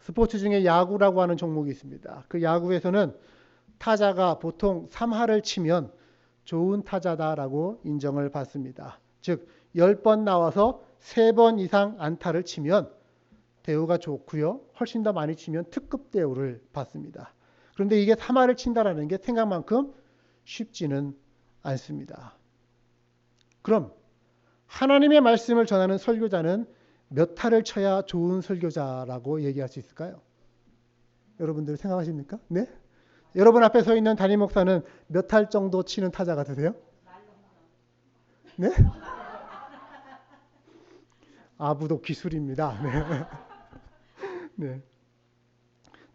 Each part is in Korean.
스포츠 중에 야구라고 하는 종목이 있습니다. 그 야구에서는 타자가 보통 3할을 치면 좋은 타자다라고 인정을 받습니다. 즉 10번 나와서 3번 이상 안타를 치면 대우가 좋고요. 훨씬 더 많이 치면 특급 대우를 받습니다. 그런데 이게 3할을 친다라는 게 생각만큼 쉽지는 않습니다. 그럼 하나님의 말씀을 전하는 설교자는 몇 할을 쳐야 좋은 설교자라고 얘기할 수 있을까요? 여러분들 생각하십니까? 네? 여러분 앞에 서 있는 담임 목사는 몇 할 정도 치는 타자 같으세요? 네? 아부도 기술입니다. 네. 네.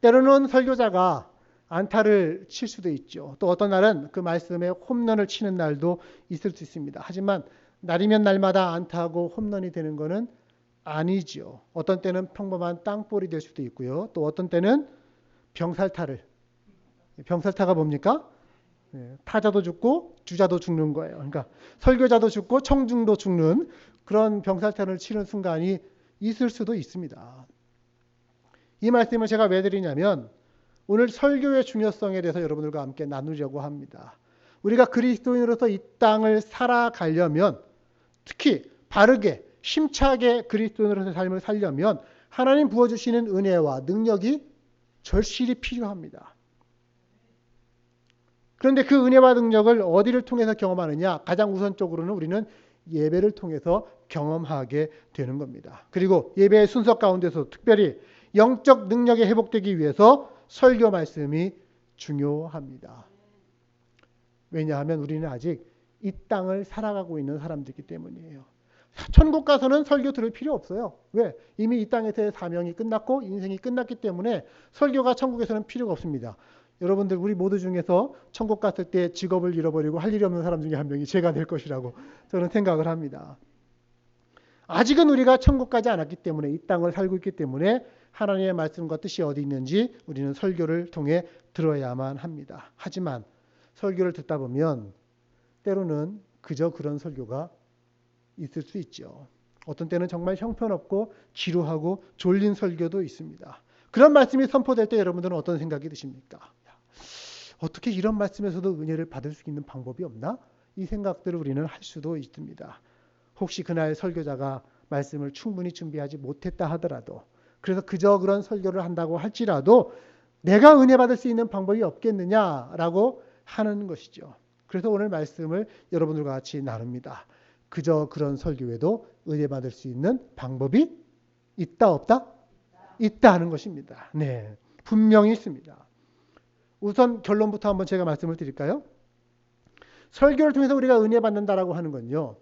때로는 설교자가 안타를 칠 수도 있죠. 또 어떤 날은 그 말씀에 홈런을 치는 날도 있을 수 있습니다. 하지만 날이면 날마다 안타하고 홈런이 되는 것은 아니죠. 어떤 때는 평범한 땅볼이 될 수도 있고요. 또 어떤 때는 병살타가 뭡니까? 네, 타자도 죽고 주자도 죽는 거예요. 그러니까 설교자도 죽고 청중도 죽는 그런 병살타를 치는 순간이 있을 수도 있습니다. 이 말씀을 제가 왜 드리냐면 오늘 설교의 중요성에 대해서 여러분들과 함께 나누려고 합니다. 우리가 그리스도인으로서 이 땅을 살아가려면 특히 바르게 힘차게 그리스도인으로서의 삶을 살려면 하나님 부어주시는 은혜와 능력이 절실히 필요합니다. 그런데 그 은혜와 능력을 어디를 통해서 경험하느냐? 가장 우선적으로는 우리는 예배를 통해서 경험하게 되는 겁니다. 그리고 예배의 순서 가운데서 특별히 영적 능력이 회복되기 위해서 설교 말씀이 중요합니다. 왜냐하면 우리는 아직 이 땅을 살아가고 있는 사람들이기 때문이에요. 천국 가서는 설교 들을 필요 없어요. 왜? 이미 이 땅에서의 사명이 끝났고 인생이 끝났기 때문에 설교가 천국에서는 필요가 없습니다. 여러분들 우리 모두 중에서 천국 갔을 때 직업을 잃어버리고 할 일이 없는 사람 중에 한 명이 제가 될 것이라고 저는 생각을 합니다. 아직은 우리가 천국 가지 않았기 때문에 이 땅을 살고 있기 때문에 하나님의 말씀과 뜻이 어디 있는지 우리는 설교를 통해 들어야만 합니다. 하지만 설교를 듣다 보면 때로는 그저 그런 설교가 있을 수 있죠. 어떤 때는 정말 형편없고 지루하고 졸린 설교도 있습니다. 그런 말씀이 선포될 때 여러분들은 어떤 생각이 드십니까? 어떻게 이런 말씀에서도 은혜를 받을 수 있는 방법이 없나? 이 생각들을 우리는 할 수도 있습니다. 혹시 그날 설교자가 말씀을 충분히 준비하지 못했다 하더라도 그래서 그저 그런 설교를 한다고 할지라도 내가 은혜 받을 수 있는 방법이 없겠느냐라고 하는 것이죠. 그래서 오늘 말씀을 여러분들과 같이 나눕니다. 그저 그런 설교에도 은혜 받을 수 있는 방법이 있다 없다? 있다 하는 것입니다. 네, 분명히 있습니다. 우선 결론부터 한번 제가 말씀을 드릴까요? 설교를 통해서 우리가 은혜 받는다라고 하는 건요.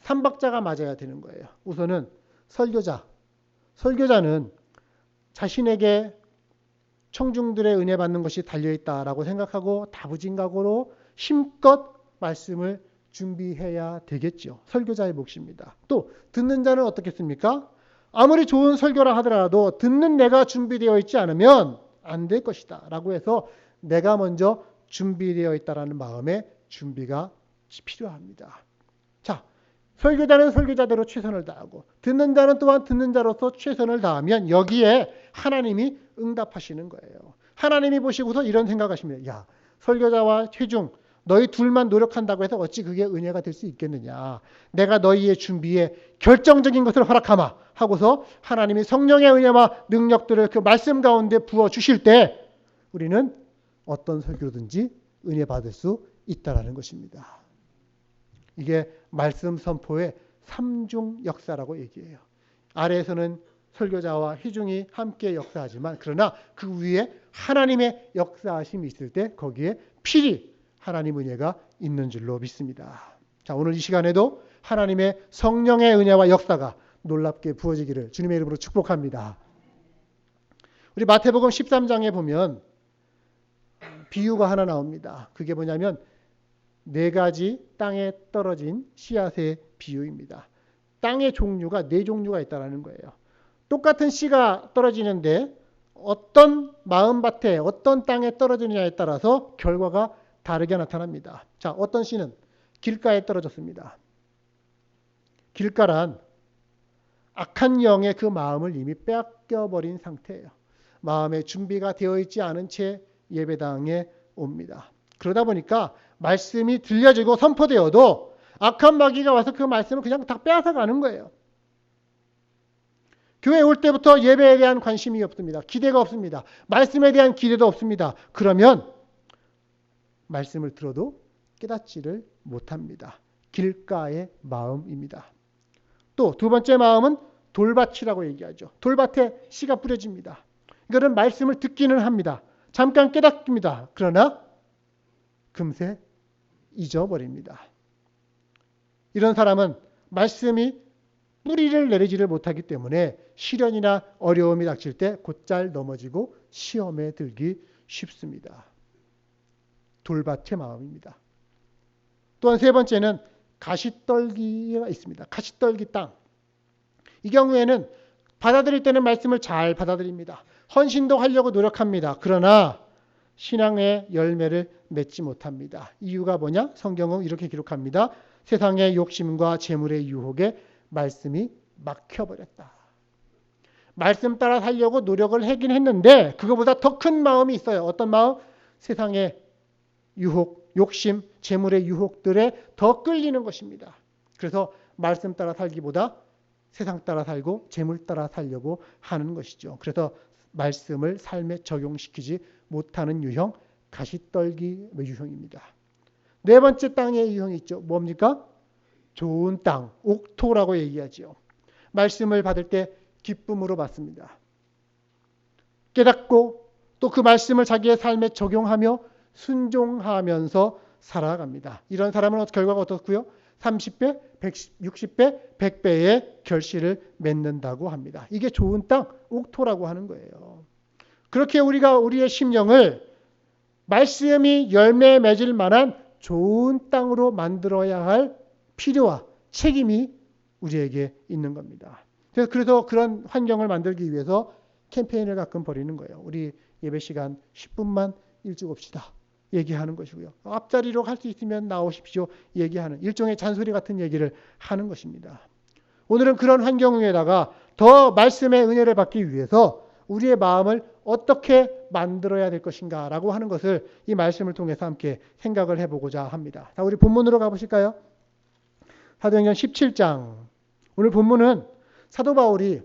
삼박자가 맞아야 되는 거예요. 우선은 설교자는 자신에게 청중들의 은혜 받는 것이 달려있다라고 생각하고 다부진각오로 힘껏 말씀을 준비해야 되겠죠. 설교자의 몫입니다. 또 듣는 자는 어떻겠습니까? 아무리 좋은 설교라 하더라도 듣는 내가 준비되어 있지 않으면 안 될 것이다 라고 해서 내가 먼저 준비되어 있다라는 마음의 준비가 필요합니다. 자, 설교자는 설교자대로 최선을 다하고 듣는 자는 또한 듣는 자로서 최선을 다하면 여기에 하나님이 응답하시는 거예요. 하나님이 보시고서 이런 생각하십니다. 야, 설교자와 회중 너희 둘만 노력한다고 해서 어찌 그게 은혜가 될 수 있겠느냐. 내가 너희의 준비에 결정적인 것을 허락하마 하고서 하나님이 성령의 은혜와 능력들을 그 말씀 가운데 부어주실 때 우리는 어떤 설교든지 은혜 받을 수 있다라는 것입니다. 이게 말씀 선포의 삼중 역사라고 얘기해요. 아래에서는 설교자와 회중이 함께 역사하지만 그러나 그 위에 하나님의 역사하심이 있을 때 거기에 필히 하나님 은혜가 있는 줄로 믿습니다. 자, 오늘 이 시간에도 하나님의 성령의 은혜와 역사가 놀랍게 부어지기를 주님의 이름으로 축복합니다. 우리 마태복음 13장에 보면 비유가 하나 나옵니다. 그게 뭐냐면 4가지 땅에 떨어진 씨앗의 비유입니다. 땅의 종류가 4종류가 있다는 거예요. 똑같은 씨가 떨어지는데 어떤 마음밭에 어떤 땅에 떨어지느냐에 따라서 결과가 다르게 나타납니다. 자, 어떤 씨는 길가에 떨어졌습니다. 길가란 악한 영의 그 마음을 이미 빼앗겨버린 상태예요. 마음의 준비가 되어 있지 않은 채 예배당에 옵니다. 그러다 보니까 말씀이 들려지고 선포되어도 악한 마귀가 와서 그 말씀을 그냥 다 빼앗아 가는 거예요. 교회에 올 때부터 예배에 대한 관심이 없습니다. 기대가 없습니다. 말씀에 대한 기대도 없습니다. 그러면 말씀을 들어도 깨닫지를 못합니다. 길가의 마음입니다. 또 두 번째 마음은 돌밭이라고 얘기하죠. 돌밭에 씨가 뿌려집니다. 이거는 말씀을 듣기는 합니다. 잠깐 깨닫습니다. 그러나 금세 잊어버립니다. 이런 사람은 말씀이 뿌리를 내리지를 못하기 때문에 시련이나 어려움이 닥칠 때 곧잘 넘어지고 시험에 들기 쉽습니다. 돌밭의 마음입니다. 또한 세 번째는 가시떨기가 있습니다. 가시떨기 땅. 이 경우에는 받아들일 때는 말씀을 잘 받아들입니다. 헌신도 하려고 노력합니다. 그러나 신앙의 열매를 맺지 못합니다. 이유가 뭐냐? 성경은 이렇게 기록합니다. 세상의 욕심과 재물의 유혹에 말씀이 막혀버렸다. 말씀 따라 살려고 노력을 하긴 했는데 그거보다 더 큰 마음이 있어요. 어떤 마음? 세상의 유혹, 욕심, 재물의 유혹들에 더 끌리는 것입니다. 그래서 말씀 따라 살기보다 세상 따라 살고 재물 따라 살려고 하는 것이죠. 그래서 말씀을 삶에 적용시키지 못하는 유형, 가시떨기 유형입니다. 네 번째 땅의 유형이 있죠. 뭡니까? 좋은 땅, 옥토라고 얘기하지요. 말씀을 받을 때 기쁨으로 받습니다. 깨닫고 또 그 말씀을 자기의 삶에 적용하며 순종하면서 살아갑니다. 이런 사람은 결과가 어떻고요? 30배, 60배, 100배의 결실을 맺는다고 합니다. 이게 좋은 땅, 옥토라고 하는 거예요. 그렇게 우리가 우리의 심령을 말씀이 열매 맺을 만한 좋은 땅으로 만들어야 할 필요와 책임이 우리에게 있는 겁니다. 그래서 그런 환경을 만들기 위해서 캠페인을 가끔 벌이는 거예요. 우리 예배 시간 10분만 일찍 옵시다. 얘기하는 것이고요. 앞자리로 할 수 있으면 나오십시오. 얘기하는 일종의 잔소리 같은 얘기를 하는 것입니다. 오늘은 그런 환경 위에다가 더 말씀의 은혜를 받기 위해서 우리의 마음을 어떻게 만들어야 될 것인가 라고 하는 것을 이 말씀을 통해서 함께 생각을 해보고자 합니다. 자, 우리 본문으로 가보실까요? 사도행전 17장. 오늘 본문은 사도 바울이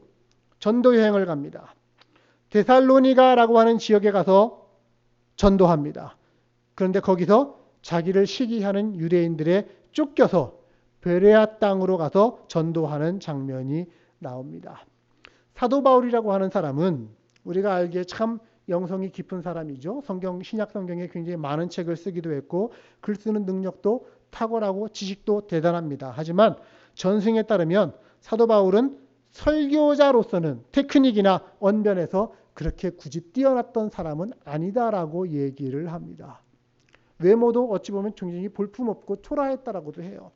전도 여행을 갑니다. 데살로니가라고 하는 지역에 가서 전도합니다. 그런데 거기서 자기를 시기하는 유대인들에 쫓겨서 베레아 땅으로 가서 전도하는 장면이 나옵니다. 사도 바울이라고 하는 사람은 우리가 알기에 참 영성이 깊은 사람이죠. 신약 성경에 굉장히 많은 책을 쓰기도 했고 글 쓰는 능력도 탁월하고 지식도 대단합니다. 하지만 전승에 따르면 사도 바울은 설교자로서는 테크닉이나 언변에서 그렇게 굳이 뛰어났던 사람은 아니다라고 얘기를 합니다. 외모도 어찌 보면 굉장히 볼품없고 초라했다라고도 해요.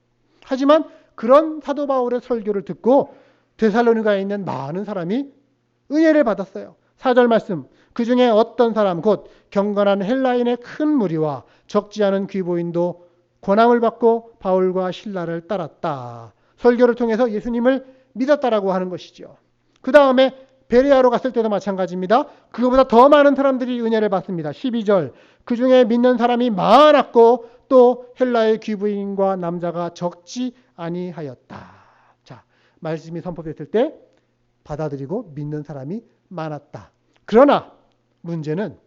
하지만 그런 사도 바울의 설교를 듣고 데살로니가에 있는 많은 사람이 은혜를 받았어요. 4절 말씀, 그 중에 어떤 사람 곧 경건한 헬라인의 큰 무리와 적지 않은 귀보인도 권함을 받고 바울과 실라를 따랐다. 설교를 통해서 예수님을 믿었다라고 하는 것이죠. 그 다음에 베레아로 갔을 때도 마찬가지입니다. 그거보다 더 많은 사람들이 은혜를 받습니다. 12절, 그 중에 믿는 사람이 많았고 또 헬라의 귀부인과 남자가 적지 아니하였다. 자, 말씀이 선포됐을 때 받아들이고 믿는 사람이 많았다. 그러나 문제는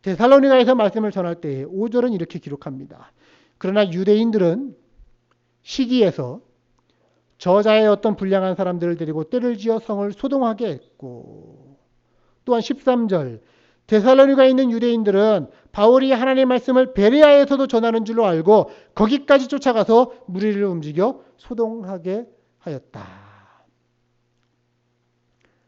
데살로니가에서 말씀을 전할 때에 5절은 이렇게 기록합니다. 그러나 유대인들은 시기에서 저자의 어떤 불량한 사람들을 데리고 때를 지어 성을 소동하게 했고, 또한 13절, 데살로니가에 있는 유대인들은 바울이 하나님의 말씀을 베레아에서도 전하는 줄로 알고 거기까지 쫓아가서 무리를 움직여 소동하게 하였다.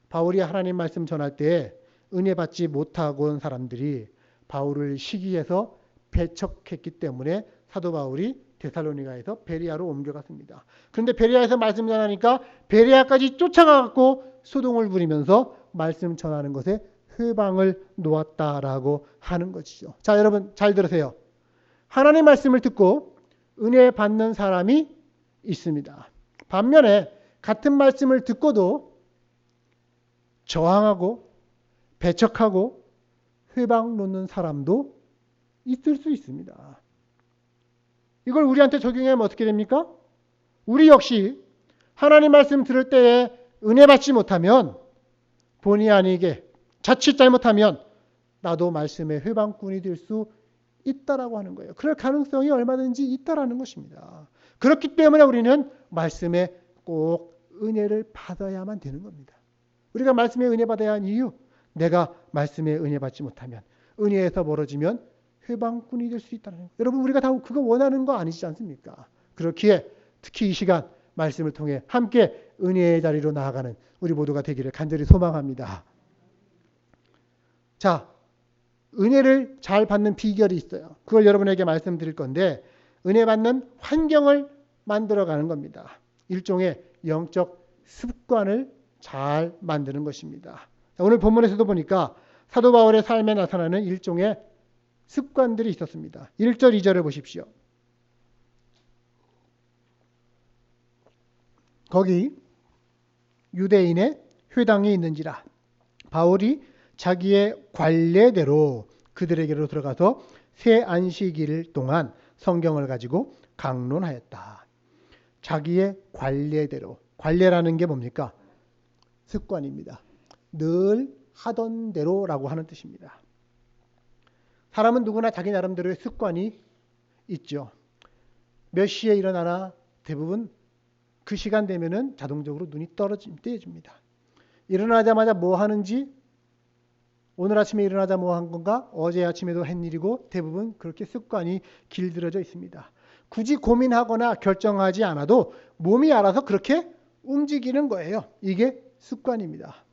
바울이 하나님 말씀 전할 때 은혜 받지 못하고 온 사람들이 바울을 시기해서 배척했기 때문에 사도 바울이 데살로니가에서 베레아로 옮겨갔습니다. 그런데 베레아에서 말씀 전하니까 베레아까지 쫓아가고 소동을 부리면서 말씀 전하는 것에 회방을 놓았다라고 하는 것이죠. 자, 여러분 잘 들으세요. 하나님 말씀을 듣고 은혜 받는 사람이 있습니다. 반면에 같은 말씀을 듣고도 저항하고 배척하고 회방 놓는 사람도 있을 수 있습니다. 이걸 우리한테 적용하면 어떻게 됩니까? 우리 역시 하나님 말씀 들을 때에 은혜 받지 못하면 본의 아니게 자칫 잘못하면 나도 말씀의 회방꾼이 될 수 있다라고 하는 거예요. 그럴 가능성이 얼마든지 있다라는 것입니다. 그렇기 때문에 우리는 말씀에 꼭 은혜를 받아야만 되는 겁니다. 우리가 말씀에 은혜 받아야 하는 이유, 내가 말씀에 은혜 받지 못하면, 은혜에서 멀어지면 회방꾼이 될 수 있다는 거예요. 여러분, 우리가 다 그거 원하는 거 아니지 않습니까? 그렇기에 특히 이 시간 말씀을 통해 함께 은혜의 자리로 나아가는 우리 모두가 되기를 간절히 소망합니다. 자, 은혜를 잘 받는 비결이 있어요. 그걸 여러분에게 말씀드릴 건데, 은혜 받는 환경을 만들어가는 겁니다. 일종의 영적 습관을 잘 만드는 것입니다. 오늘 본문에서도 보니까 사도 바울의 삶에 나타나는 일종의 습관들이 있었습니다. 1절, 2절을 보십시오. 거기 유대인의 회당이 있는지라 바울이 자기의 관례대로 그들에게로 들어가서 새 안식일 동안 성경을 가지고 강론하였다. 자기의 관례대로. 관례라는 게 뭡니까? 습관입니다. 늘 하던 대로라고 하는 뜻입니다. 사람은 누구나 자기 나름대로의 습관이 있죠. 몇 시에 일어나나 대부분 그 시간 되면은 자동적으로 눈이 떼집니다. 일어나자마자 뭐 하는지, 오늘 아침에 일어나자 뭐 한 건가, 어제 아침에도 한 일이고 대부분 그렇게 습관이 길들여져 있습니다. 굳이 고민하거나 결정하지 않아도 몸이 알아서 그렇게 움직이는 거예요. 이게 습관입니다.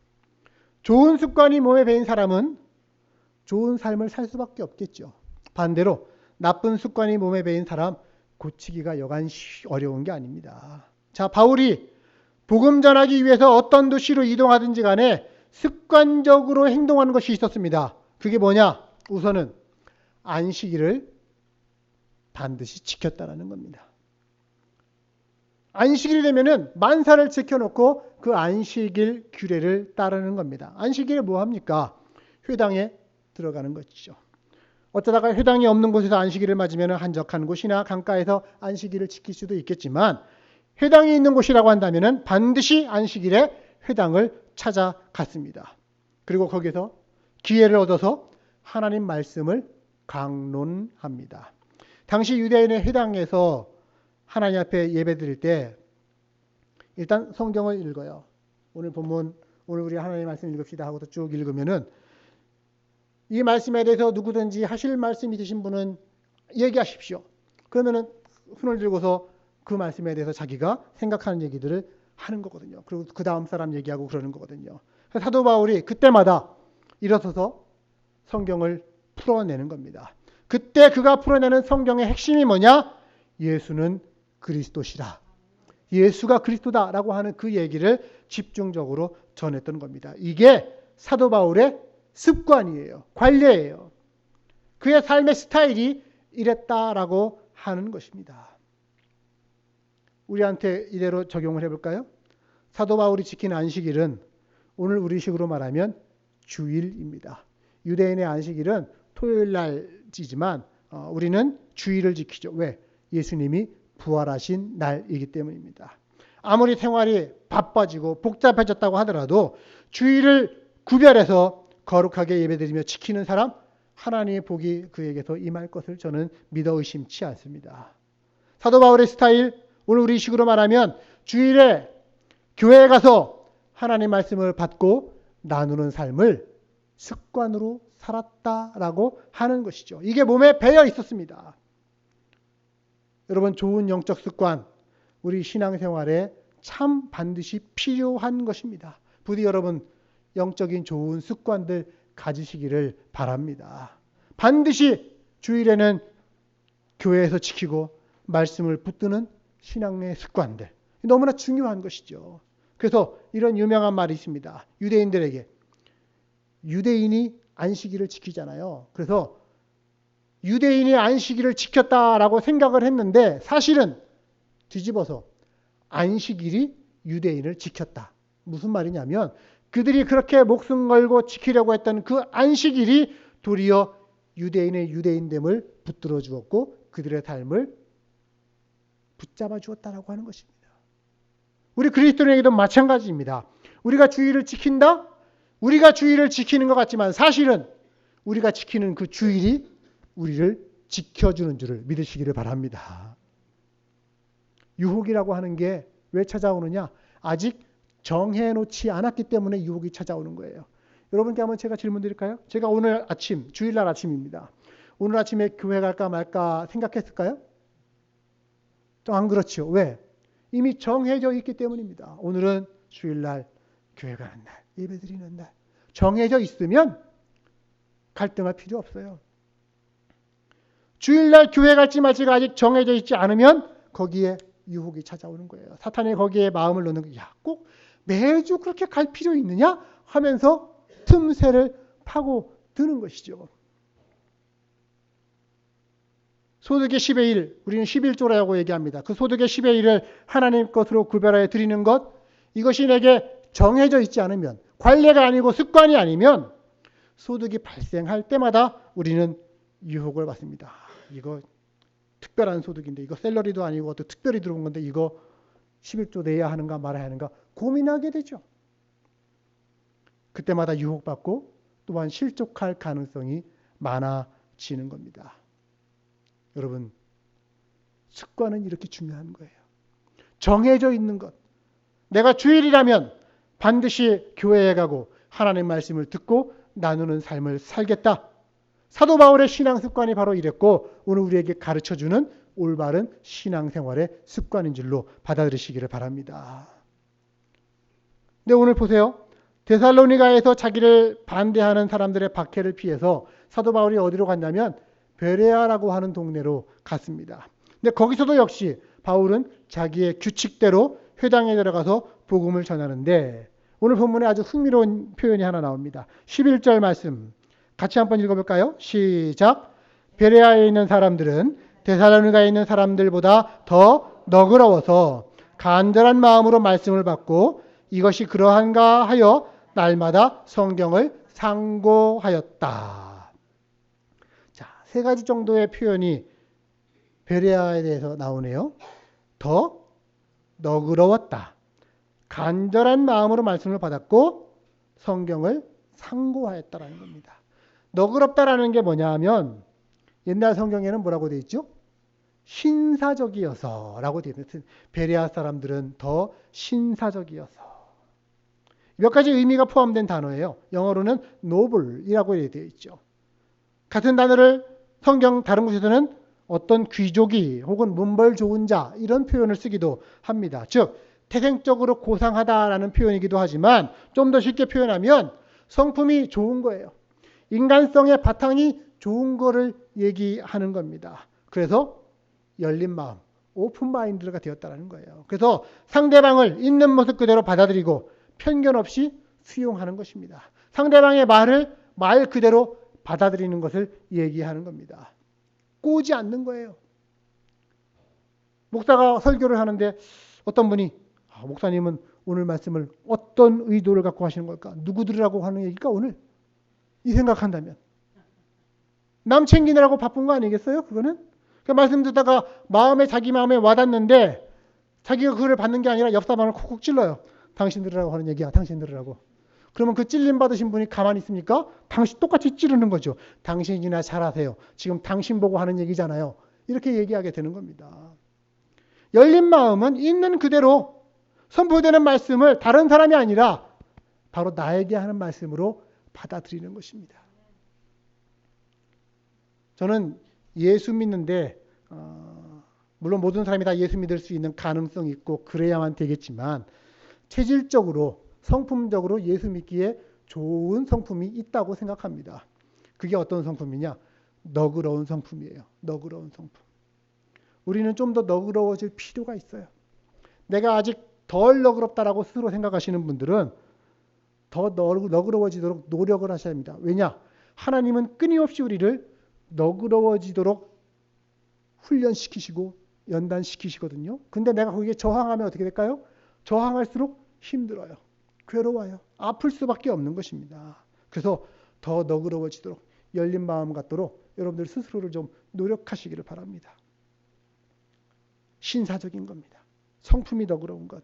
좋은 습관이 몸에 배인 사람은 좋은 삶을 살 수밖에 없겠죠. 반대로 나쁜 습관이 몸에 배인 사람 고치기가 여간 어려운 게 아닙니다. 자, 바울이 복음 전하기 위해서 어떤 도시로 이동하든지 간에 습관적으로 행동하는 것이 있었습니다. 그게 뭐냐? 우선은 안식일을 반드시 지켰다는 겁니다. 안식일이 되면은 만사를 지켜놓고 그 안식일 규례를 따르는 겁니다. 안식일에 뭐 합니까? 회당에 들어가는 것이죠. 어쩌다가 회당이 없는 곳에서 안식일을 맞으면 한적한 곳이나 강가에서 안식일을 지킬 수도 있겠지만, 회당이 있는 곳이라고 한다면 반드시 안식일에 회당을 찾아갔습니다. 그리고 거기서 기회를 얻어서 하나님 말씀을 강론합니다. 당시 유대인의 회당에서 하나님 앞에 예배드릴 때 일단 성경을 읽어요. 오늘 본문, 오늘 우리 하나님 말씀 읽읍시다 하고서 쭉 읽으면은 이 말씀에 대해서 누구든지 하실 말씀 있으신 분은 얘기하십시오. 그러면은 손을 들고서 그 말씀에 대해서 자기가 생각하는 얘기들을 하는 거거든요. 그리고 그 다음 사람 얘기하고 그러는 거거든요. 사도 바울이 그때마다 일어서서 성경을 풀어내는 겁니다. 그때 그가 풀어내는 성경의 핵심이 뭐냐? 예수는 그리스도시다. 예수가 그리스도다라고 하는 그 얘기를 집중적으로 전했던 겁니다. 이게 사도 바울의 습관이에요. 관례예요. 그의 삶의 스타일이 이랬다라고 하는 것입니다. 우리한테 이대로 적용을 해볼까요? 사도 바울이 지킨 안식일은 오늘 우리식으로 말하면 주일입니다. 유대인의 안식일은 토요일 날이지만 우리는 주일을 지키죠. 왜? 예수님이 부활하신 날이기 때문입니다. 아무리 생활이 바빠지고 복잡해졌다고 하더라도 주일을 구별해서 거룩하게 예배드리며 지키는 사람, 하나님의 복이 그에게서 임할 것을 저는 믿어 의심치 않습니다. 사도 바울의 스타일, 오늘 우리 식으로 말하면 주일에 교회에 가서 하나님 말씀을 받고 나누는 삶을 습관으로 살았다라고 하는 것이죠. 이게 몸에 배어 있었습니다. 여러분, 좋은 영적 습관, 우리 신앙생활에 참 반드시 필요한 것입니다. 부디 여러분 영적인 좋은 습관들 가지시기를 바랍니다. 반드시 주일에는 교회에서 지키고 말씀을 붙드는 신앙의 습관들, 너무나 중요한 것이죠. 그래서 이런 유명한 말이 있습니다. 유대인들에게. 유대인이 안식일을 지키잖아요. 그래서 유대인이 안식일을 지켰다라고 생각을 했는데 사실은 뒤집어서 안식일이 유대인을 지켰다. 무슨 말이냐면 그들이 그렇게 목숨 걸고 지키려고 했던 그 안식일이 도리어 유대인의 유대인됨을 붙들어 주었고 그들의 삶을 붙잡아 주었다라고 하는 것입니다. 우리 그리스도인에게도 마찬가지입니다. 우리가 주일을 지킨다? 우리가 주일을 지키는 것 같지만 사실은 우리가 지키는 그 주일이 우리를 지켜주는 줄을 믿으시기를 바랍니다. 유혹이라고 하는 게 왜 찾아오느냐? 아직 정해놓지 않았기 때문에 유혹이 찾아오는 거예요. 여러분께 한번 제가 질문 드릴까요? 제가 오늘 아침, 주일날 아침입니다. 오늘 아침에 교회 갈까 말까 생각했을까요? 또 안 그렇죠. 왜? 이미 정해져 있기 때문입니다. 오늘은 주일날 교회 가는 날, 예배 드리는 날. 정해져 있으면 갈등할 필요 없어요. 주일날 교회 갈지 말지가 아직 정해져 있지 않으면 거기에 유혹이 찾아오는 거예요. 사탄이 거기에 마음을 넣는 거예요. 야, 꼭 매주 그렇게 갈 필요 있느냐? 하면서 틈새를 파고 드는 것이죠. 소득의 10의 1, 우리는 11조라고 얘기합니다. 그 소득의 10의 1을 하나님 것으로 구별하여 드리는 것, 이것이 내게 정해져 있지 않으면, 관례가 아니고 습관이 아니면 소득이 발생할 때마다 우리는 유혹을 받습니다. 이거 특별한 소득인데, 이거 샐러리도 아니고 또 특별히 들어온 건데 이거 11조 내야 하는가 말아야 하는가 고민하게 되죠. 그때마다 유혹받고 또한 실족할 가능성이 많아지는 겁니다. 여러분, 습관은 이렇게 중요한 거예요. 정해져 있는 것. 내가 주일이라면 반드시 교회에 가고 하나님 말씀을 듣고 나누는 삶을 살겠다. 사도 바울의 신앙 습관이 바로 이랬고 오늘 우리에게 가르쳐주는 올바른 신앙생활의 습관인 줄로 받아들이시기를 바랍니다. 근데 오늘 보세요. 데살로니가에서 자기를 반대하는 사람들의 박해를 피해서 사도 바울이 어디로 갔냐면 베레아라고 하는 동네로 갔습니다. 근데 거기서도 역시 바울은 자기의 규칙대로 회당에 들어가서 복음을 전하는데 오늘 본문에 아주 흥미로운 표현이 하나 나옵니다. 11절 말씀 같이 한번 읽어볼까요? 시작. 베레아에 있는 사람들은 데살로니가에 있는 사람들보다 더 너그러워서 간절한 마음으로 말씀을 받고 이것이 그러한가 하여 날마다 성경을 상고하였다. 자, 세 가지 정도의 표현이 베레아에 대해서 나오네요. 더 너그러웠다. 간절한 마음으로 말씀을 받았고 성경을 상고하였다라는 겁니다. 너그럽다라는 게 뭐냐 하면 옛날 성경에는 뭐라고 되어 있죠? 신사적이어서 라고 되어 있어요. 베레아 사람들은 더 신사적이어서. 몇 가지 의미가 포함된 단어예요. 영어로는 noble이라고 되어 있죠. 같은 단어를 성경 다른 곳에서는 어떤 귀족이 혹은 문벌 좋은 자 이런 표현을 쓰기도 합니다. 즉 태생적으로 고상하다라는 표현이기도 하지만 좀 더 쉽게 표현하면 성품이 좋은 거예요. 인간성의 바탕이 좋은 거를 얘기하는 겁니다. 그래서 열린 마음, 오픈 마인드가 되었다는 거예요. 그래서 상대방을 있는 모습 그대로 받아들이고 편견 없이 수용하는 것입니다. 상대방의 말을 말 그대로 받아들이는 것을 얘기하는 겁니다. 꼬지 않는 거예요. 목사가 설교를 하는데 어떤 분이 목사님은 오늘 말씀을 어떤 의도를 갖고 하시는 걸까? 누구 들으라고 하는 얘기일까 오늘? 이 생각한다면 남 챙기느라고 바쁜 거 아니겠어요? 그거는? 그 말씀 듣다가 자기 마음에 와닿는데 자기가 그걸 받는 게 아니라 옆 사람을 콕콕 찔러요. 당신 들으라고 하는 얘기야. 당신 들으라고. 그러면 그 찔림 받으신 분이 가만히 있습니까? 당신 똑같이 찌르는 거죠. 당신이나 잘하세요. 지금 당신 보고 하는 얘기잖아요. 이렇게 얘기하게 되는 겁니다. 열린 마음은 있는 그대로 선포되는 말씀을 다른 사람이 아니라 바로 나에게 하는 말씀으로 받아들이는 것입니다. 저는 예수 믿는데 물론 모든 사람이 다 예수 믿을 수 있는 가능성이 있고 그래야만 되겠지만 체질적으로 성품적으로 예수 믿기에 좋은 성품이 있다고 생각합니다. 그게 어떤 성품이냐? 너그러운 성품이에요. 너그러운 성품. 우리는 좀 더 너그러워질 필요가 있어요. 내가 아직 덜 너그럽다라고 스스로 생각하시는 분들은 더 너그러워지도록 노력을 하셔야 합니다. 왜냐? 하나님은 끊임없이 우리를 너그러워지도록 훈련시키시고 연단시키시거든요. 근데 내가 거기에 저항하면 어떻게 될까요? 저항할수록 힘들어요. 괴로워요. 아플 수밖에 없는 것입니다. 그래서 더 너그러워지도록 열린 마음 갖도록 여러분들 스스로를 좀 노력하시기를 바랍니다. 신사적인 겁니다. 성품이 너그러운 것.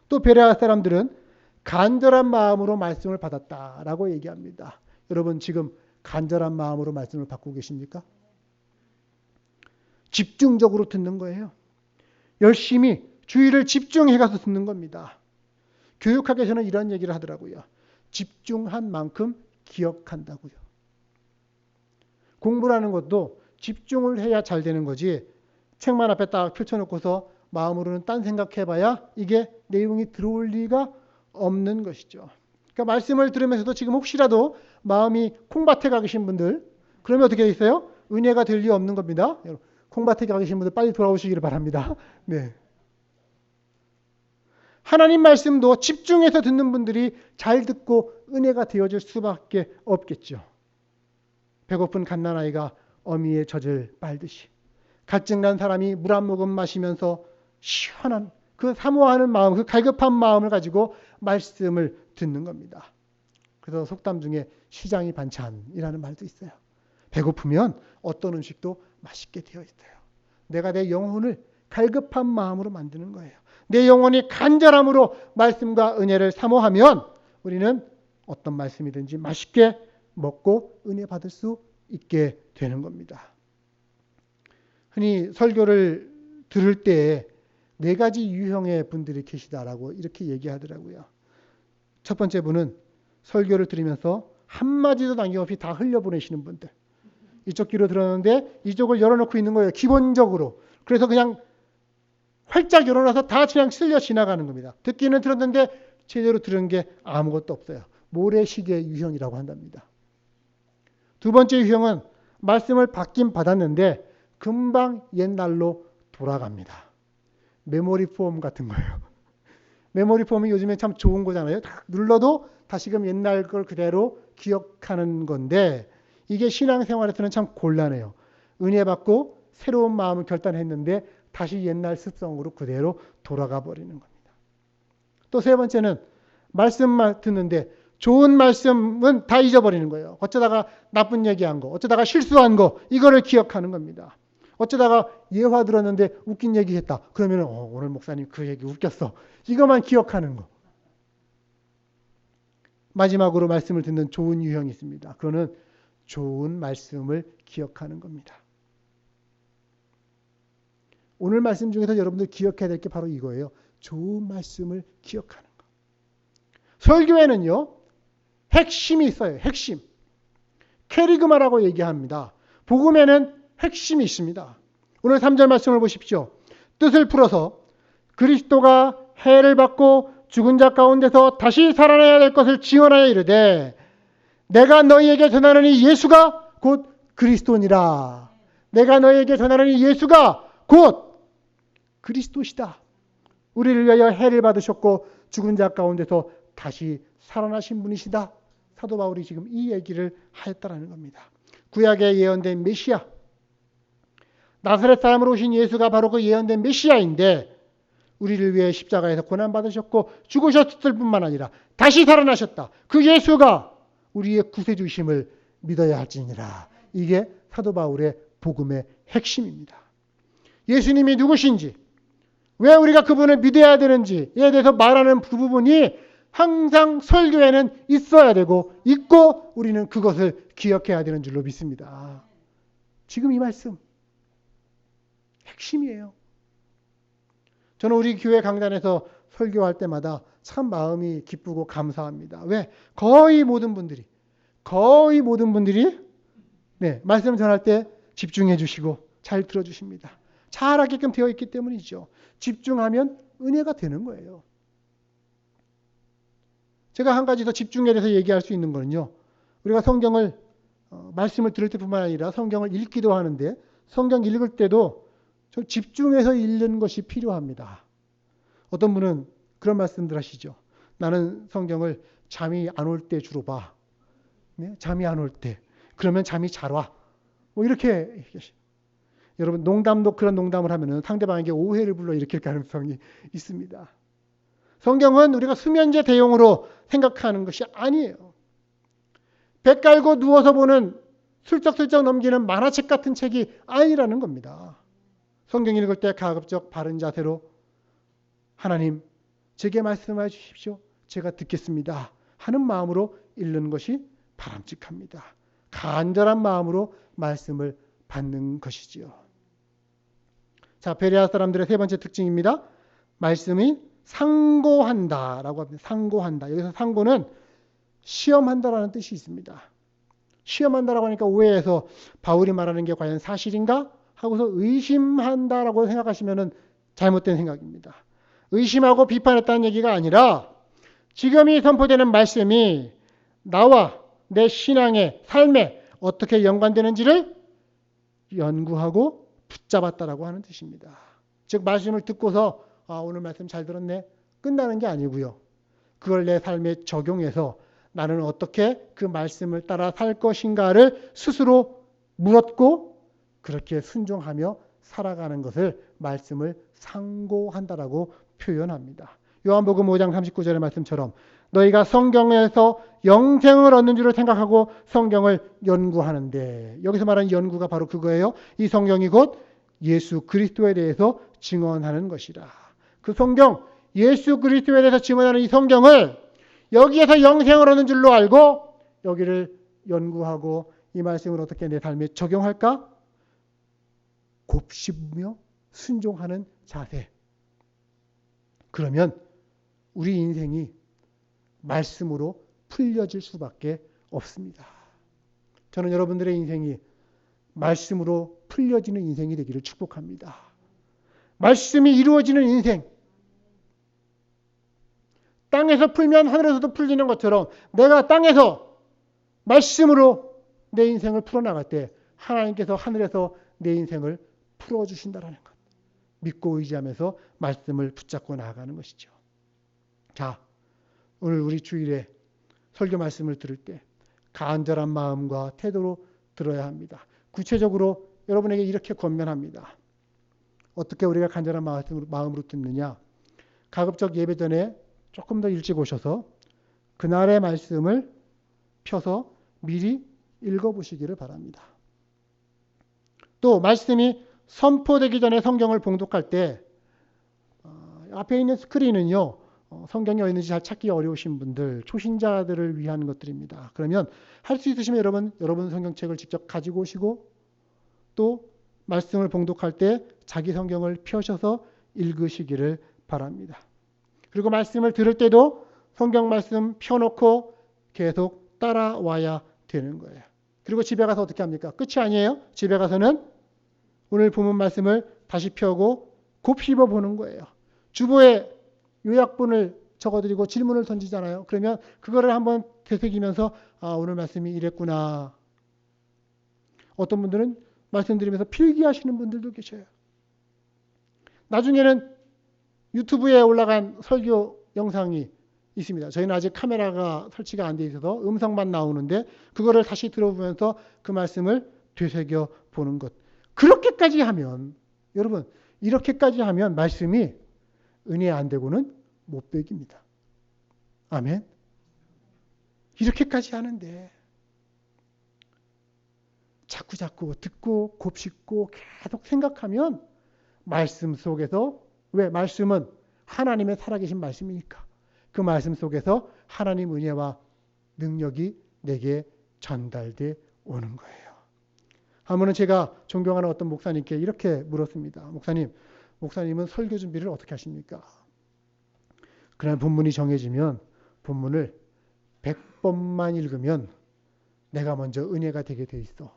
또 베레아 사람들은 간절한 마음으로 말씀을 받았다라고 얘기합니다. 여러분 지금 간절한 마음으로 말씀을 받고 계십니까? 집중적으로 듣는 거예요. 열심히 주의를 집중해 가서 듣는 겁니다. 교육학에서는 이런 얘기를 하더라고요. 집중한 만큼 기억한다고요. 공부라는 것도 집중을 해야 잘 되는 거지 책만 앞에 딱 펼쳐놓고서 마음으로는 딴 생각해봐야 이게 내용이 들어올 리가 없는 것이죠. 그러니까 말씀을 들으면서도 지금 혹시라도 마음이 콩밭에 가 계신 분들 그러면 어떻게 돼 있어요? 은혜가 될 리 없는 겁니다. 콩밭에 가 계신 분들 빨리 돌아오시기를 바랍니다. 네. 하나님 말씀도 집중해서 듣는 분들이 잘 듣고 은혜가 되어질 수밖에 없겠죠. 배고픈 갓난아이가 어미의 젖을 빨듯이 갈증난 사람이 물 한 모금 마시면서 시원한 그 사모하는 마음, 그 갈급한 마음을 가지고 말씀을 듣는 겁니다. 그래서 속담 중에 시장이 반찬이라는 말도 있어요. 배고프면 어떤 음식도 맛있게 되어 있어요. 내가 내 영혼을 갈급한 마음으로 만드는 거예요. 내 영혼이 간절함으로 말씀과 은혜를 사모하면 우리는 어떤 말씀이든지 맛있게 먹고 은혜 받을 수 있게 되는 겁니다. 흔히 설교를 들을 때 4가지 유형의 분들이 계시다라고 이렇게 얘기하더라고요. 첫 번째 분은 설교를 들으면서 한마디도 남김없이 다 흘려보내시는 분들. 이쪽 귀로 들었는데 이쪽을 열어놓고 있는 거예요. 기본적으로. 그래서 그냥 활짝 열어놔서 다 그냥 쓸려 지나가는 겁니다. 듣기는 들었는데 제대로 들은 게 아무것도 없어요. 모래시계 유형이라고 한답니다. 두 번째 유형은 말씀을 받긴 받았는데 금방 옛날로 돌아갑니다. 메모리 폼 같은 거예요. 메모리 폼이 요즘에 참 좋은 거잖아요. 딱 눌러도 다시금 옛날 걸 그대로 기억하는 건데 이게 신앙생활에서는 참 곤란해요. 은혜 받고 새로운 마음을 결단했는데 다시 옛날 습성으로 그대로 돌아가 버리는 겁니다. 또 세 번째는 말씀만 듣는데 좋은 말씀은 다 잊어버리는 거예요. 어쩌다가 나쁜 얘기한 거, 어쩌다가 실수한 거 이거를 기억하는 겁니다. 어쩌다가 예화 들었는데 웃긴 얘기 했다. 그러면 오늘 목사님 그 얘기 웃겼어. 이것만 기억하는 거. 마지막으로 말씀을 듣는 좋은 유형이 있습니다. 그거는 좋은 말씀을 기억하는 겁니다. 오늘 말씀 중에서 여러분들 기억해야 될 게 바로 이거예요. 좋은 말씀을 기억하는 것. 설교에는요. 핵심이 있어요. 핵심. 캐리그마라고 얘기합니다. 복음에는 핵심이 있습니다. 오늘 3절 말씀을 보십시오. 뜻을 풀어서 그리스도가 해를 받고 죽은 자 가운데서 다시 살아나야 될 것을 증언하여 이르되 내가 너희에게 전하노니 예수가 곧 그리스도니라. 내가 너희에게 전하노니 예수가 곧 그리스도시다. 우리를 위하여 해를 받으셨고 죽은 자 가운데서 다시 살아나신 분이시다. 사도 바울이 지금 이 얘기를 하였다라는 겁니다. 구약에 예언된 메시아, 나사렛 사람으로 오신 예수가 바로 그 예언된 메시아인데 우리를 위해 십자가에서 고난받으셨고 죽으셨을 뿐만 아니라 다시 살아나셨다. 그 예수가 우리의 구세주심을 믿어야 할지니라. 이게 사도 바울의 복음의 핵심입니다. 예수님이 누구신지, 왜 우리가 그분을 믿어야 되는지에 대해서 말하는 그 부분이 항상 설교에는 있어야 되고 있고 우리는 그것을 기억해야 되는 줄로 믿습니다. 지금 이 말씀 핵심이에요. 저는 우리 교회 강단에서 설교할 때마다 참 마음이 기쁘고 감사합니다. 왜? 거의 모든 분들이 말씀 전할 때 집중해 주시고 잘 들어주십니다. 잘하게끔 되어 있기 때문이죠. 집중하면 은혜가 되는 거예요. 제가 한 가지 더 집중에 대해서 얘기할 수 있는 거는요. 우리가 성경을 말씀을 들을 때뿐만 아니라 성경을 읽기도 하는데 성경 읽을 때도 좀 집중해서 읽는 것이 필요합니다. 어떤 분은 그런 말씀들 하시죠. 나는 성경을 잠이 안 올 때 주로 봐. 네? 잠이 안 올 때. 그러면 잠이 잘 와. 뭐 이렇게 얘기하시죠. 여러분 농담도 그런 농담을 하면은 상대방에게 오해를 불러일으킬 가능성이 있습니다. 성경은 우리가 수면제 대용으로 생각하는 것이 아니에요. 배 깔고 누워서 보는 슬쩍슬쩍 넘기는 만화책 같은 책이 아니라는 겁니다. 성경 읽을 때 가급적 바른 자세로 하나님 제게 말씀해 주십시오. 제가 듣겠습니다. 하는 마음으로 읽는 것이 바람직합니다. 간절한 마음으로 말씀을 받는 것이지요. 자, 베레아 사람들의 세 번째 특징입니다. 말씀이 상고한다라고 합니다. 상고한다. 여기서 상고는 시험한다라는 뜻이 있습니다. 시험한다라고 하니까 오해해서 바울이 말하는 게 과연 사실인가? 하고서 의심한다라고 생각하시면 잘못된 생각입니다. 의심하고 비판했다는 얘기가 아니라 지금 이 선포되는 말씀이 나와 내 신앙의 삶에 어떻게 연관되는지를 연구하고 붙잡았다라고 하는 뜻입니다. 즉 말씀을 듣고서 오늘 말씀 잘 들었네 끝나는 게 아니고요. 그걸 내 삶에 적용해서 나는 어떻게 그 말씀을 따라 살 것인가를 스스로 물었고 그렇게 순종하며 살아가는 것을 말씀을 상고한다라고 표현합니다. 요한복음 5장 39절의 말씀처럼 너희가 성경에서 영생을 얻는 줄을 생각하고 성경을 연구하는데 여기서 말하는 연구가 바로 그거예요. 이 성경이 곧 예수 그리스도에 대해서 증언하는 것이라. 그 성경 예수 그리스도에 대해서 증언하는 이 성경을 여기에서 영생을 얻는 줄로 알고 여기를 연구하고 이 말씀을 어떻게 내 삶에 적용할까? 곱씹으며 순종하는 자세. 그러면 우리 인생이 말씀으로 풀려질 수밖에 없습니다. 저는 여러분들의 인생이 말씀으로 풀려지는 인생이 되기를 축복합니다. 말씀이 이루어지는 인생. 땅에서 풀면 하늘에서도 풀리는 것처럼 내가 땅에서 말씀으로 내 인생을 풀어나갈 때 하나님께서 하늘에서 내 인생을 풀어주신다는 것. 믿고 의지하면서 말씀을 붙잡고 나아가는 것이죠. 자, 오늘 우리 주일에 설교 말씀을 들을 때 간절한 마음과 태도로 들어야 합니다. 구체적으로 여러분에게 이렇게 권면합니다. 어떻게 우리가 간절한 마음으로 듣느냐? 가급적 예배 전에 조금 더 일찍 오셔서 그날의 말씀을 펴서 미리 읽어보시기를 바랍니다. 또 말씀이 선포되기 전에 성경을 봉독할 때 앞에 있는 스크린은요. 성경이 어디 있는지 잘 찾기 어려우신 분들, 초신자들을 위한 것들입니다. 그러면 할 수 있으시면 여러분 성경책을 직접 가지고 오시고 또 말씀을 봉독할 때 자기 성경을 펴셔서 읽으시기를 바랍니다. 그리고 말씀을 들을 때도 성경 말씀 펴놓고 계속 따라와야 되는 거예요. 그리고 집에 가서 어떻게 합니까? 끝이 아니에요. 집에 가서는 오늘 본문 말씀을 다시 펴고 곱씹어 보는 거예요. 주보에 요약본을 적어드리고 질문을 던지잖아요. 그러면 그거를 한번 되새기면서 오늘 말씀이 이랬구나. 어떤 분들은 말씀드리면서 필기하시는 분들도 계셔요. 나중에는 유튜브에 올라간 설교 영상이 있습니다. 저희는 아직 카메라가 설치가 안 돼 있어서 음성만 나오는데 그거를 다시 들어보면서 그 말씀을 되새겨 보는 것. 그렇게까지 하면 여러분 이렇게까지 하면 말씀이 은혜 안 되고는 못 배깁니다. 아멘. 이렇게까지 하는데 자꾸 듣고 곱씹고 계속 생각하면 말씀 속에서 왜 말씀은 하나님의 살아계신 말씀이니까 그 말씀 속에서 하나님 은혜와 능력이 내게 전달돼 오는 거예요. 한 번은 제가 존경하는 어떤 목사님께 이렇게 물었습니다. 목사님은 설교 준비를 어떻게 하십니까? 그날 본문이 정해지면 본문을 100번만 읽으면 내가 먼저 은혜가 되게 돼 있어.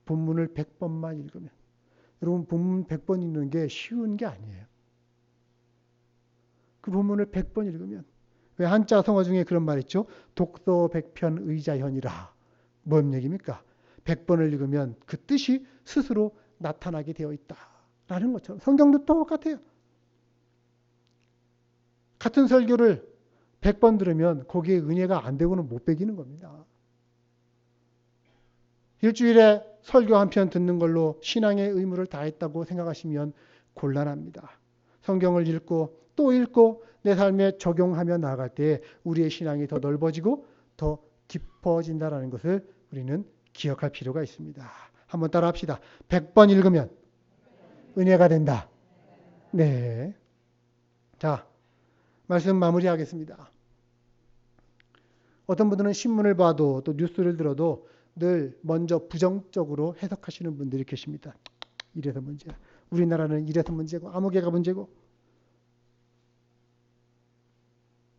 본문을 100번만 읽으면. 여러분 본문 100번 읽는 게 쉬운 게 아니에요. 그 본문을 100번 읽으면 왜 한자 성어 중에 그런 말 있죠? 독서 백편 의자현이라. 뭔 얘기입니까? 100번을 읽으면 그 뜻이 스스로 나타나게 되어 있다라는 것처럼 성경도 똑같아요. 같은 설교를 100번 들으면 거기에 은혜가 안 되고는 못 배기는 겁니다. 일주일에 설교 한 편 듣는 걸로 신앙의 의무를 다했다고 생각하시면 곤란합니다. 성경을 읽고 또 읽고 내 삶에 적용하며 나아갈 때 우리의 신앙이 더 넓어지고 더 깊어진다는 것을 우리는 기억할 필요가 있습니다. 한번 따라 합시다. 100번 읽으면 은혜가 된다. 네. 자, 말씀 마무리하겠습니다. 어떤 분들은 신문을 봐도 또 뉴스를 들어도 늘 먼저 부정적으로 해석하시는 분들이 계십니다. 이래서 문제야. 우리나라는 이래서 문제고 아무개가 문제고.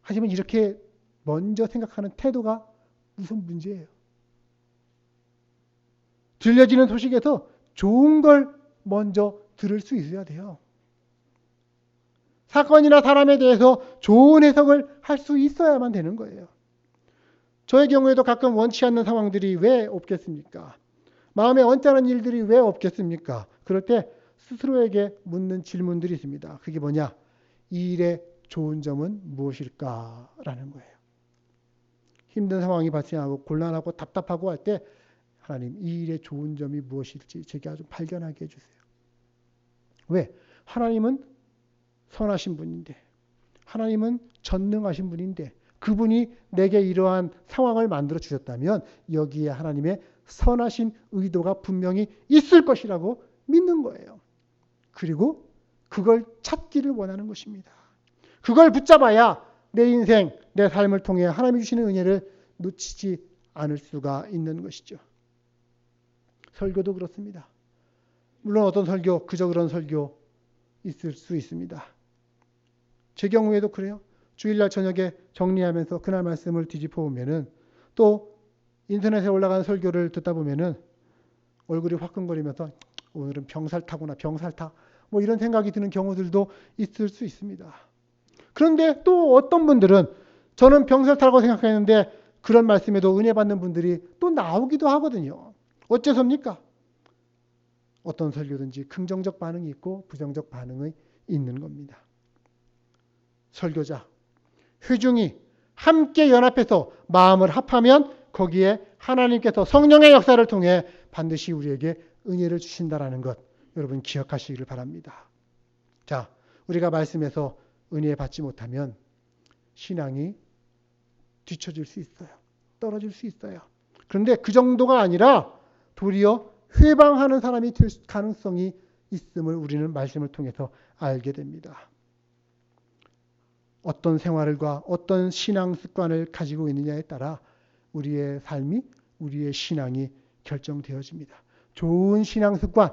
하지만 이렇게 먼저 생각하는 태도가 무슨 문제예요? 들려지는 소식에서 좋은 걸 먼저 들을 수 있어야 돼요. 사건이나 사람에 대해서 좋은 해석을 할 수 있어야만 되는 거예요. 저의 경우에도 가끔 원치 않는 상황들이 왜 없겠습니까? 마음에 언짢은 일들이 왜 없겠습니까? 그럴 때 스스로에게 묻는 질문들이 있습니다. 그게 뭐냐? 이 일의 좋은 점은 무엇일까라는 거예요. 힘든 상황이 발생하고 곤란하고 답답하고 할 때 하나님, 이 일의 좋은 점이 무엇일지 제게 아주 발견하게 해주세요. 왜? 하나님은 선하신 분인데, 하나님은 전능하신 분인데, 그분이 내게 이러한 상황을 만들어 주셨다면 여기에 하나님의 선하신 의도가 분명히 있을 것이라고 믿는 거예요. 그리고 그걸 찾기를 원하는 것입니다. 그걸 붙잡아야 내 인생, 내 삶을 통해 하나님이 주시는 은혜를 놓치지 않을 수가 있는 것이죠. 설교도 그렇습니다. 물론 어떤 설교, 그저 그런 설교 있을 수 있습니다. 제 경우에도 그래요. 주일날 저녁에 정리하면서 그날 말씀을 뒤집어 보면은 또 인터넷에 올라간 설교를 듣다 보면은 얼굴이 화끈거리면서 오늘은 병살타구나, 병살타. 뭐 이런 생각이 드는 경우들도 있을 수 있습니다. 그런데 또 어떤 분들은 저는 병살타라고 생각했는데 그런 말씀에도 은혜 받는 분들이 또 나오기도 하거든요. 어째서입니까? 어떤 설교든지 긍정적 반응이 있고 부정적 반응이 있는 겁니다. 설교자, 회중이 함께 연합해서 마음을 합하면 거기에 하나님께서 성령의 역사를 통해 반드시 우리에게 은혜를 주신다라는 것 여러분 기억하시기를 바랍니다. 자, 우리가 말씀에서 은혜 받지 못하면 신앙이 뒤처질 수 있어요. 떨어질 수 있어요. 그런데 그 정도가 아니라 도리어 회방하는 사람이 될 가능성이 있음을 우리는 말씀을 통해서 알게 됩니다. 어떤 생활과 어떤 신앙 습관을 가지고 있느냐에 따라 우리의 삶이, 우리의 신앙이 결정되어집니다. 좋은 신앙 습관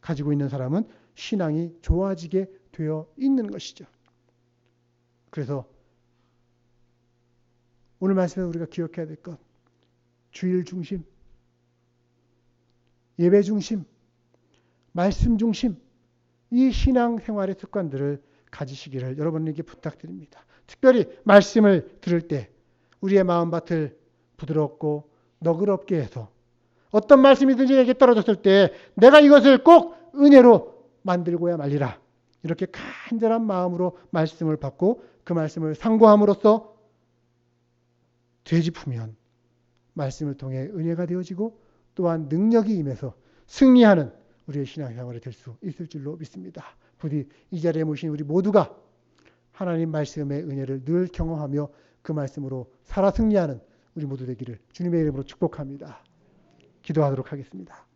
가지고 있는 사람은 신앙이 좋아지게 되어 있는 것이죠. 그래서 오늘 말씀에 우리가 기억해야 될 것, 주일 중심, 예배 중심, 말씀 중심, 이 신앙 생활의 습관들을 가지시기를 여러분에게 부탁드립니다. 특별히 말씀을 들을 때 우리의 마음밭을 부드럽고 너그럽게 해서 어떤 말씀이든지 내게 떨어졌을 때 내가 이것을 꼭 은혜로 만들고야 말리라. 이렇게 간절한 마음으로 말씀을 받고 그 말씀을 상고함으로써 되짚으면 말씀을 통해 은혜가 되어지고 또한 능력이 임해서 승리하는 우리의 신앙생활이 될 수 있을 줄로 믿습니다. 부디 이 자리에 모신 우리 모두가 하나님 말씀의 은혜를 늘 경험하며 그 말씀으로 살아 승리하는 우리 모두 되기를 주님의 이름으로 축복합니다. 기도하도록 하겠습니다.